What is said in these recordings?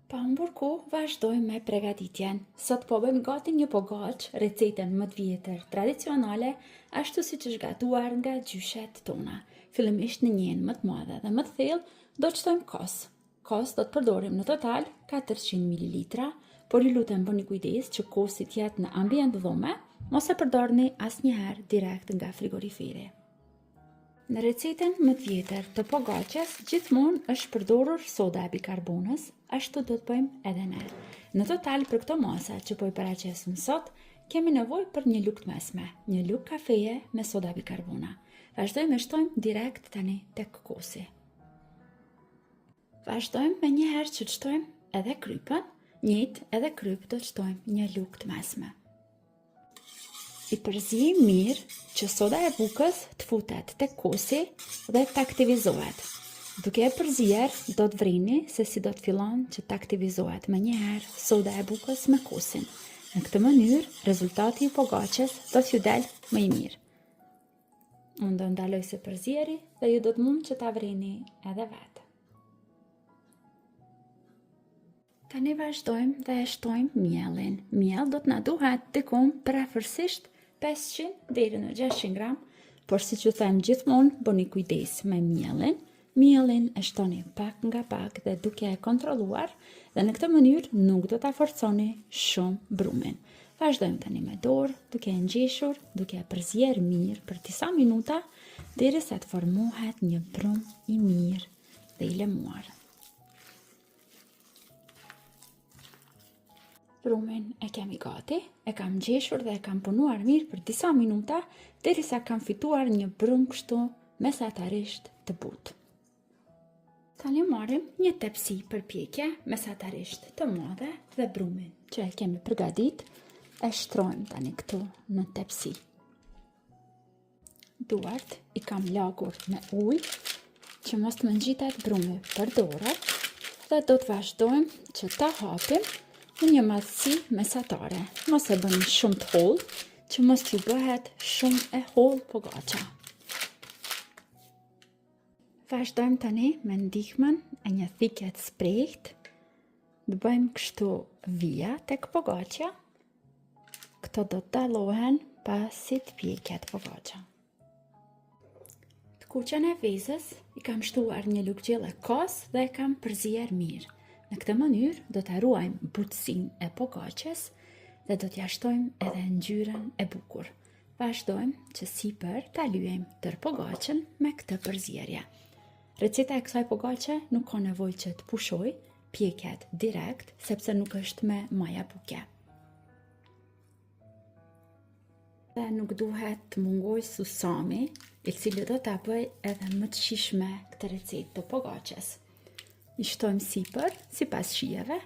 Pa humbur kohë, vazhdojmë me pregaditjen. Sot po bëjmë gati një pogaç, recetën më të vjetër tradicionale, ashtu siç është gatuar nga gjyshet tona. Fillimisht në njën më të madhe dhe më të thellë do të shtojmë kos. Kos do të përdorim në total 400 ml, por ju lutem bëni kujdes që kosi të jetë në ambient dhume, mos e përdorni asnjëherë direkt nga frigoriferi. Në recetën më të vjetër të pogaçes, gjithmonë është përdorur soda e bikarbonës, ashtu do të bëjmë edhe ne. Në total për këto masa që po i paraqesim sot, kemi nevojë për një lugë të mesme, një lugë kafeje me soda bikarbona. Vazhdojmë e shtojmë direkt tani tek kosi. Vazhdojmë me një herë që të shtojmë edhe krypën, njëjtë edhe kryp do të shtojmë një lugë të mesme. I përzijim mirë që soda e bukës të futet tek kosi dhe të aktivizohet. Duke e përzier, do të vrini se si do të fillon që të aktivizohet më njëherë soda e bukës me kosin. Në këtë mënyrë, rezultati i pogaçes do t'ju del më i mirë. Unë do ndaloj se përzieri dhe ju do të mund që ta vrini edhe vetë. Tani vazhdojmë dhe e shtojmë miellin. Miell do të na duhet diku preferuesisht 500 deri në 600 gram, por si që them gjithmonë, bëni kujdes me miellin. Miellin e shtoni pak nga pak dhe duke e kontrolluar, dhe në këtë mënyrë nuk do ta forconi shumë brumin. Vazhdojmë tani me dorë, duke e ngjeshur, duke e përzier mirë për disa minuta, derisa të formohet një brum i mirë dhe i lemuar. Brumin e kemi gati, e kam ngjeshur dhe e kam punuar mirë për disa minuta, derisa kam fituar një brum kështu mesatarisht të butë. Tani marrim një tepsi për pjekje mesatarisht të madhe dhe brumin që e kemi përgadit, e shtrojmë tani këtu në tepsi. Duart i kam lagur me ujë që mos të më ngjitet brumi për dorë dhe do të vazhdojmë që ta hapim në një madhësi mesatare. Mos e bëni shumë të hollë, që mos t'ju bëhet shumë e hollë pogaça. Vazhdojmë tani me ndihmën e një thikje të sprehtë. Do bëjmë kështu vija tek pogaçja. Këto do të dallohen pasi të pjeket pogaça. Të kuqen e vezës i kam shtuar një lugë gjelle kos dhe e kam përzier mirë. Në këtë mënyrë do të ruajmë butësinë e pogaçes dhe do t'ja shtojmë edhe ngjyrën e bukur. Vazhdojmë që sipër ta lyejmë tër pogaçën me këtë përzierje. Receta e kësaj pogaçe nuk ka nevojë që të pushoj, pjeket direkt sepse nuk është me maja buke. Dhe nuk duhet të mungoj susami, i cili do ta bëj edhe më të shijshme këtë recetë të pogaçes. I shtojmë sipër, sipas shijeve,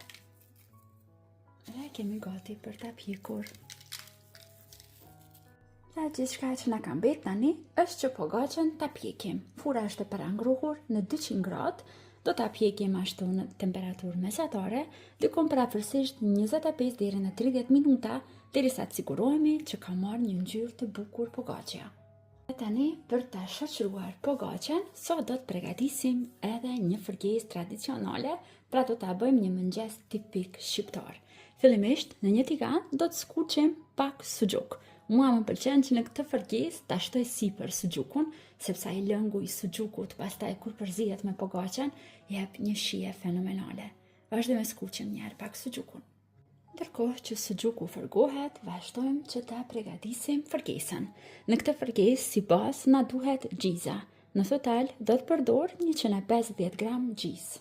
dhe kemi gati për ta pjekur. Dhe gjithçka që na ka mbet tani është që pogaçen ta pjekim. Fura është e parangruhur në 200 gradë, do ta pjekim ashtu në temperaturë mesatare, diku parafërsisht 25 deri në 30 minuta, derisa të sigurohemi që ka marrë një ngjyrë të bukur pogaçja. E tani, për të shoqëruar pogaçen, sot do të përgatisim edhe një fërgesë tradicionale, pra do ta bëjmë një mëngjes tipik shqiptar. Fillimisht, në një tigan do të skuqim pak suxhuk. Mua më pëlqen që në këtë fërgesë ta shtoj sipër suxhukun, sepse ai lëngu i suxhukut pastaj kur përzihet me pogaçen, jep një shije fenomenale. Vazhdojmë të skuqim një herë pak suxhukun. Ndërkohë që suxhuku fërgohet, vazhdojmë që ta përgatisim fërgesën. Në këtë fërgesë si bazë na duhet gjiza. Në total do të përdor 150 gram gjizë.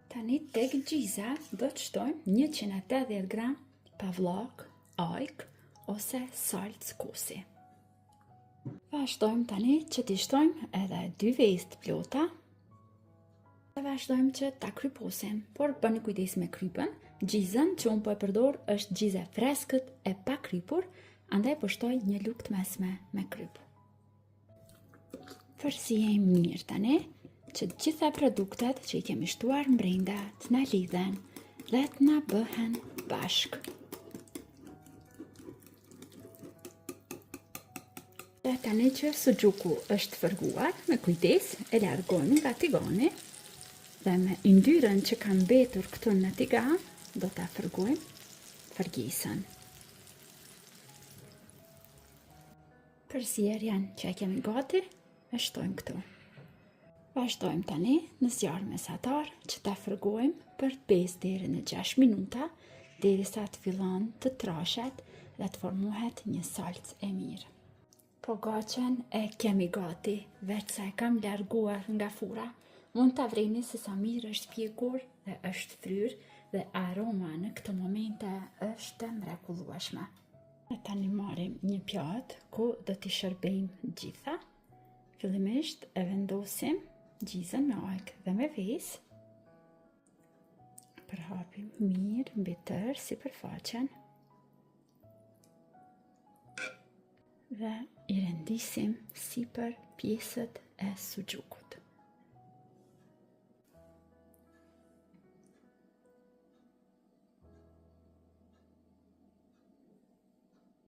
Tani tek gjiza do të shtojmë 180 gram pavllak, ajk ose salcë kosi. Vazhdojmë tani që t'i shtojmë edhe 2 vezë të plota. Dhe vazhdojmë që ta kryposim, por bëni kujdes me krypën. Gjizën që unë po e përdor është gjizë e freskët e pa krypur, andaj po shtoj një lugë të mesme me kryp. Përzijemi mirë tani që të gjitha produktet që i kemi shtuar brenda të na lidhen dhe të na bëhen bashk. Dhe tani që suxhuku është fërguar, me kujdes e largojmë nga tigani. Dhe me yndyrën që kam mbetur këtu në tigan, do ta fërgojmë fërgisën. Përsierjen që e kemi gati, e shtojmë këtu. Vazhdojmë tani në zjarr mesatar që ta fërgojmë për 5 deri në 6 minuta, derisa të fillon të trashet dhe të formohet një salcë e mirë. Pogaçen e kemi gati, veç sa e kam larguar nga fura, mund ta vreni se sa mirë është pjekur dhe është fryrë dhe aroma në këtë momente është mrekullueshme. E tani marrim një pjatë ku do t'i shërbejmë gjitha. Fillimisht e vendosim gjizën me ajkë dhe me vezë. Përhapim mirë mbi tërë sipërfaqen. Dhe i rendisim sipër pjesët e suxhukut.